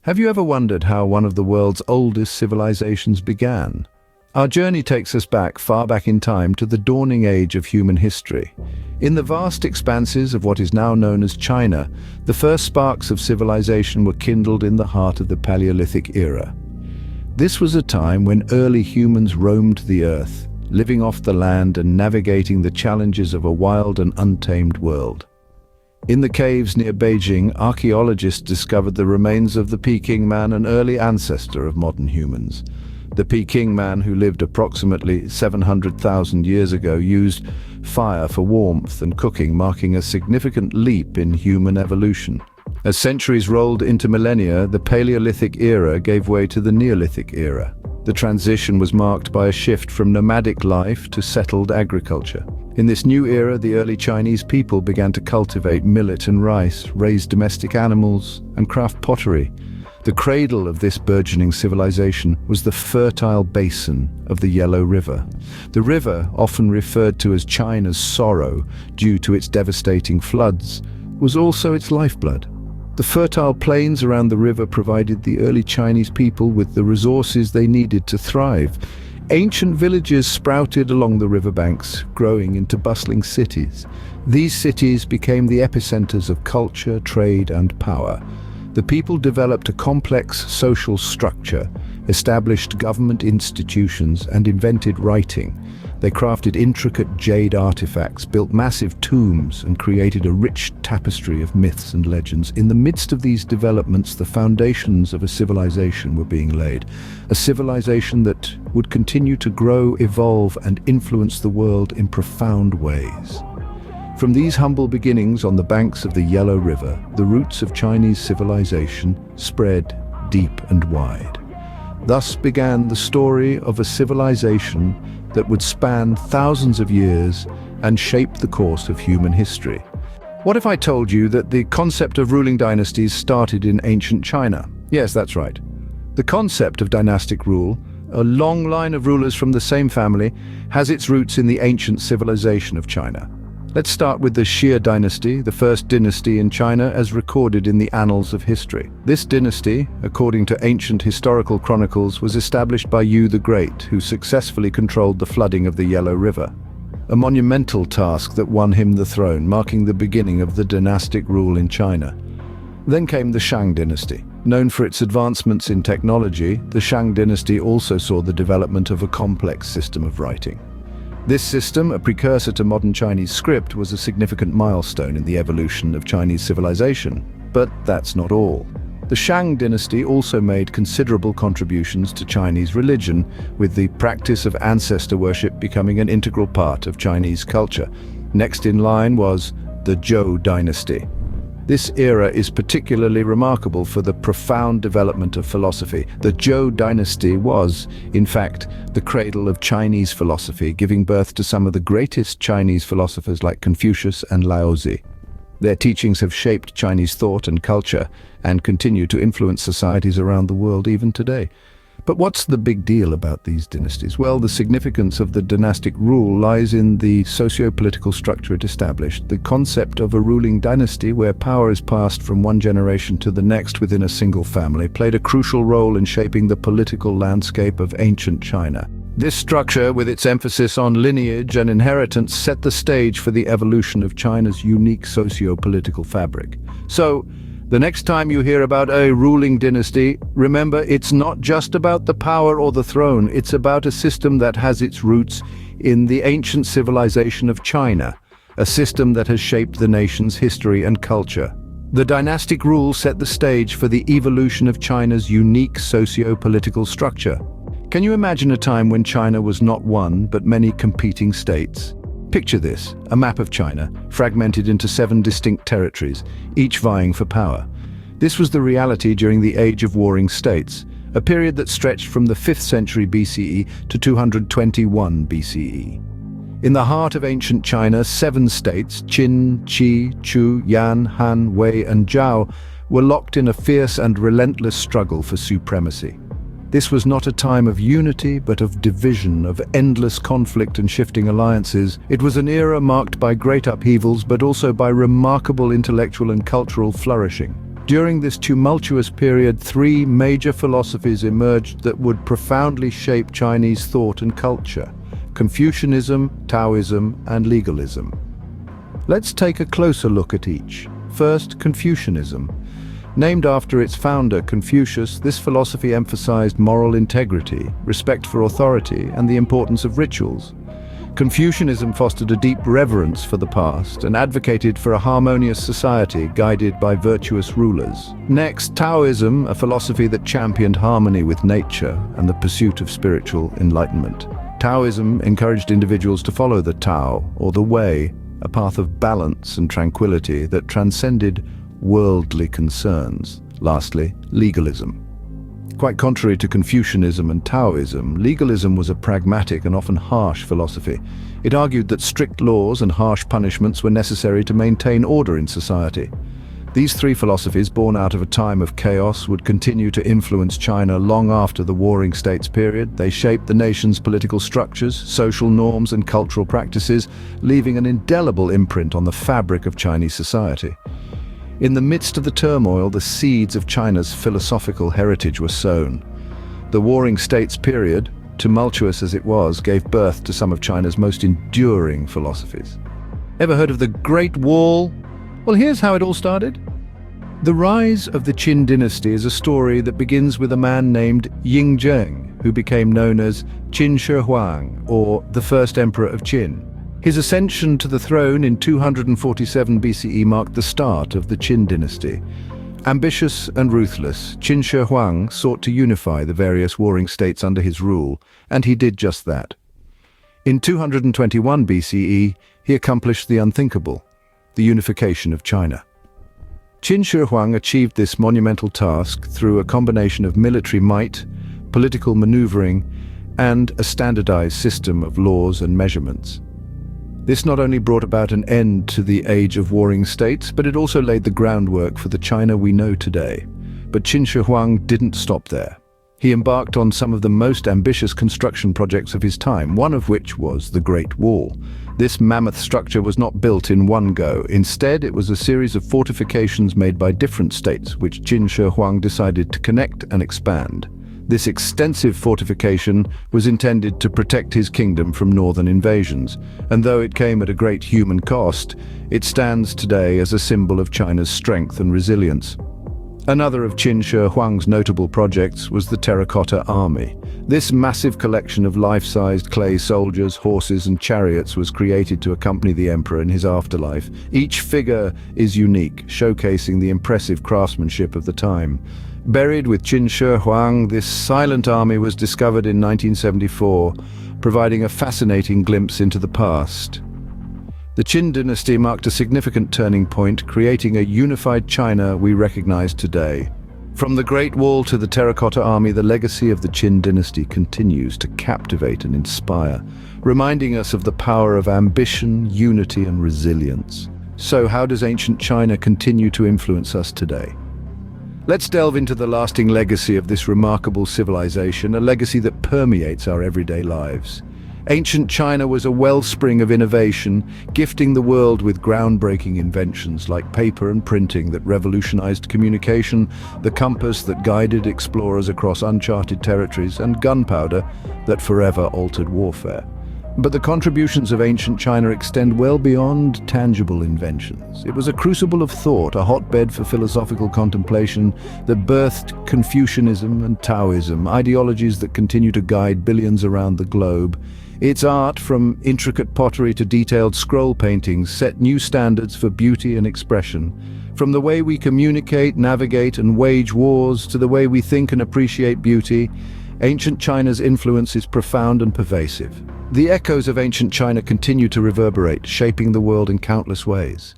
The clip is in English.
Have you ever wondered how one of the world's oldest civilizations began? Our journey takes us far back in time to the dawning age of human history. In the vast expanses of what is now known as China, the first sparks of civilization were kindled in the heart of the Paleolithic era. This was a time when early humans roamed the earth, living off the land and navigating the challenges of a wild and untamed world. In the caves near Beijing, archaeologists discovered the remains of the Peking man, an early ancestor of modern humans. The Peking man, who lived approximately 700,000 years ago, used fire for warmth and cooking, marking a significant leap in human evolution. As centuries rolled into millennia, the Paleolithic era gave way to the Neolithic era. The transition was marked by a shift from nomadic life to settled agriculture. In this new era, the early Chinese people began to cultivate millet and rice, raise domestic animals, and craft pottery. The cradle of this burgeoning civilization was the fertile basin of the Yellow River. The river, often referred to as China's sorrow due to its devastating floods, was also its lifeblood. The fertile plains around the river provided the early Chinese people with the resources they needed to thrive. Ancient villages sprouted along the riverbanks, growing into bustling cities. These cities became the epicenters of culture, trade, and power. The people developed a complex social structure, established government institutions, and invented writing. They crafted intricate jade artifacts, built massive tombs, and created a rich tapestry of myths and legends. In the midst of these developments, the foundations of a civilization were being laid. A civilization that would continue to grow, evolve, and influence the world in profound ways. From these humble beginnings on the banks of the Yellow River, the roots of Chinese civilization spread deep and wide. Thus began the story of a civilization that would span thousands of years and shape the course of human history. What if I told you that the concept of ruling dynasties started in ancient China? Yes, that's right. The concept of dynastic rule, a long line of rulers from the same family, has its roots in the ancient civilization of China. Let's start with the Xia dynasty, the first dynasty in China as recorded in the annals of history. This dynasty, according to ancient historical chronicles, was established by Yu the Great, who successfully controlled the flooding of the Yellow River. A monumental task that won him the throne, marking the beginning of the dynastic rule in China. Then came the Shang dynasty. Known for its advancements in technology, the Shang dynasty also saw the development of a complex system of writing. This system, a precursor to modern Chinese script, was a significant milestone in the evolution of Chinese civilization. But that's not all. The Shang dynasty also made considerable contributions to Chinese religion, with the practice of ancestor worship becoming an integral part of Chinese culture. Next in line was the Zhou dynasty. This era is particularly remarkable for the profound development of philosophy. The Zhou dynasty was, in fact, the cradle of Chinese philosophy, giving birth to some of the greatest Chinese philosophers like Confucius and Laozi. Their teachings have shaped Chinese thought and culture and continue to influence societies around the world even today. But what's the big deal about these dynasties? Well, the significance of the dynastic rule lies in the socio-political structure it established. The concept of a ruling dynasty where power is passed from one generation to the next within a single family played a crucial role in shaping the political landscape of ancient China. This structure, with its emphasis on lineage and inheritance, set the stage for the evolution of China's unique socio-political fabric. So, the next time you hear about a ruling dynasty, remember it's not just about the power or the throne, it's about a system that has its roots in the ancient civilization of China, a system that has shaped the nation's history and culture. The dynastic rule set the stage for the evolution of China's unique socio-political structure. Can you imagine a time when China was not one, but many competing states? Picture this, a map of China, fragmented into 7 distinct territories, each vying for power. This was the reality during the Age of Warring States, a period that stretched from the 5th century BCE to 221 BCE. In the heart of ancient China, 7 states, Qin, Qi, Chu, Yan, Han, Wei, and Zhao, were locked in a fierce and relentless struggle for supremacy. This was not a time of unity, but of division, of endless conflict and shifting alliances. It was an era marked by great upheavals, but also by remarkable intellectual and cultural flourishing. During this tumultuous period, three major philosophies emerged that would profoundly shape Chinese thought and culture: Confucianism, Taoism, and legalism. Let's take a closer look at each. First, Confucianism. Named after its founder, Confucius, this philosophy emphasized moral integrity, respect for authority, and the importance of rituals. Confucianism fostered a deep reverence for the past and advocated for a harmonious society guided by virtuous rulers. Next, Taoism, a philosophy that championed harmony with nature and the pursuit of spiritual enlightenment. Taoism encouraged individuals to follow the Tao, or the Way, a path of balance and tranquility that transcended worldly concerns. Lastly, legalism. Quite contrary to Confucianism and Taoism, legalism was a pragmatic and often harsh philosophy. It argued that strict laws and harsh punishments were necessary to maintain order in society. These three philosophies, born out of a time of chaos, would continue to influence China long after the Warring States period. They shaped the nation's political structures, social norms, and cultural practices, leaving an indelible imprint on the fabric of Chinese society. In the midst of the turmoil, the seeds of China's philosophical heritage were sown. The Warring States period, tumultuous as it was, gave birth to some of China's most enduring philosophies. Ever heard of the Great Wall? Well, here's how it all started. The rise of the Qin dynasty is a story that begins with a man named Ying Zheng, who became known as Qin Shi Huang, or the first emperor of Qin. His ascension to the throne in 247 BCE marked the start of the Qin dynasty. Ambitious and ruthless, Qin Shi Huang sought to unify the various warring states under his rule, and he did just that. In 221 BCE, he accomplished the unthinkable, the unification of China. Qin Shi Huang achieved this monumental task through a combination of military might, political maneuvering, and a standardized system of laws and measurements. This not only brought about an end to the age of warring states, but it also laid the groundwork for the China we know today. But Qin Shi Huang didn't stop there. He embarked on some of the most ambitious construction projects of his time, one of which was the Great Wall. This mammoth structure was not built in one go. Instead, it was a series of fortifications made by different states, which Qin Shi Huang decided to connect and expand. This extensive fortification was intended to protect his kingdom from northern invasions, and though it came at a great human cost, it stands today as a symbol of China's strength and resilience. Another of Qin Shi Huang's notable projects was the Terracotta Army. This massive collection of life-sized clay soldiers, horses, and chariots was created to accompany the emperor in his afterlife. Each figure is unique, showcasing the impressive craftsmanship of the time. Buried with Qin Shi Huang, this silent army was discovered in 1974, providing a fascinating glimpse into the past. The Qin dynasty marked a significant turning point, creating a unified China we recognize today. From the Great Wall to the Terracotta Army, the legacy of the Qin dynasty continues to captivate and inspire, reminding us of the power of ambition, unity, and resilience. So, how does ancient China continue to influence us today? Let's delve into the lasting legacy of this remarkable civilization, a legacy that permeates our everyday lives. Ancient China was a wellspring of innovation, gifting the world with groundbreaking inventions like paper and printing that revolutionized communication, the compass that guided explorers across uncharted territories, and gunpowder that forever altered warfare. But the contributions of ancient China extend well beyond tangible inventions. It was a crucible of thought, a hotbed for philosophical contemplation that birthed Confucianism and Taoism, ideologies that continue to guide billions around the globe. Its art, from intricate pottery to detailed scroll paintings, set new standards for beauty and expression. From the way we communicate, navigate, and wage wars to the way we think and appreciate beauty, ancient China's influence is profound and pervasive. The echoes of ancient China continue to reverberate, shaping the world in countless ways.